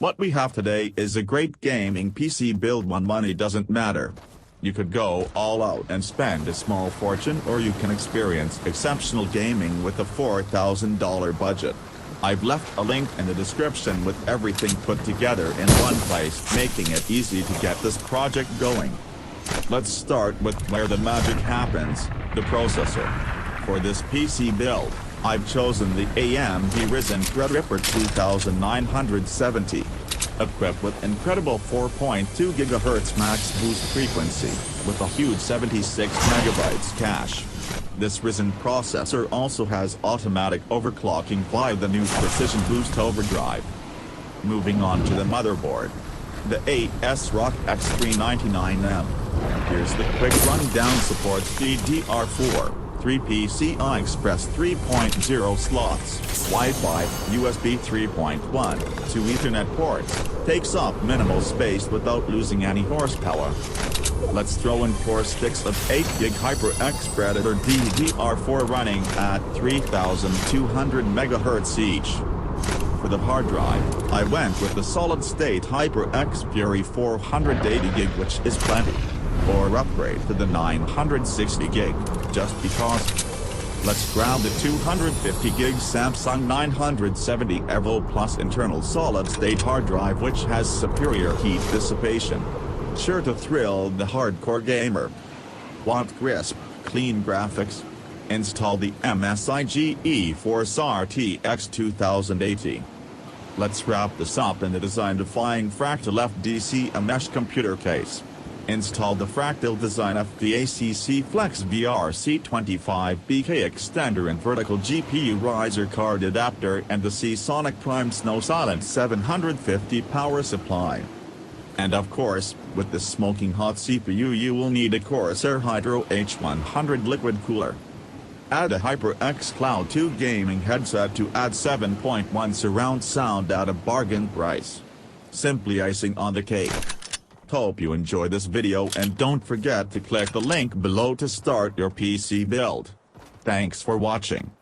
What we have today is a great gaming PC build when money doesn't matter. You could go all out and spend a small fortune, or you can experience exceptional gaming with a $4,000 budget. I've left a link in the description with everything put together in one place, making it easy to get this project going. Let's start with where the magic happens, the processor. For this PC build, I've chosen the AMD Ryzen Threadripper 2970. Equipped with incredible 4.2 GHz max boost frequency, with a huge 76 MB cache. This Ryzen processor also has automatic overclocking via the new Precision Boost Overdrive. Moving on to the motherboard. The ASRock X399M. Here's the quick rundown. Supports DDR4, 3 PCI Express 3.0 slots, Wi-Fi, USB 3.1, 2 Ethernet ports, takes up minimal space without losing any horsepower. Let's throw in 4 sticks of 8GB HyperX Predator DDR4 running at 3200 MHz each. For the hard drive, I went with the solid-state HyperX Fury 480GB, which is plenty. Or upgrade to the 960GB, just because. Let's grab the 250GB Samsung 970 EVO Plus internal solid-state hard drive, which has superior heat dissipation. Sure to thrill the hardcore gamer. Want crisp, clean graphics? Install the MSI GeForce RTX 2080. Let's wrap this up in the design-defying Fractal FDC mesh computer case. Install the Fractal Design FDACC Flex VRC25BK extender and vertical GPU riser card adapter, and the Seasonic Prime Snow Silent 750 power supply. And of course, with this smoking hot CPU you will need a Corsair Hydro H100 liquid cooler. Add a HyperX Cloud 2 gaming headset to add 7.1 surround sound at a bargain price. Simply icing on the cake. Hope you enjoy this video, and don't forget to click the link below to start your PC build. Thanks for watching.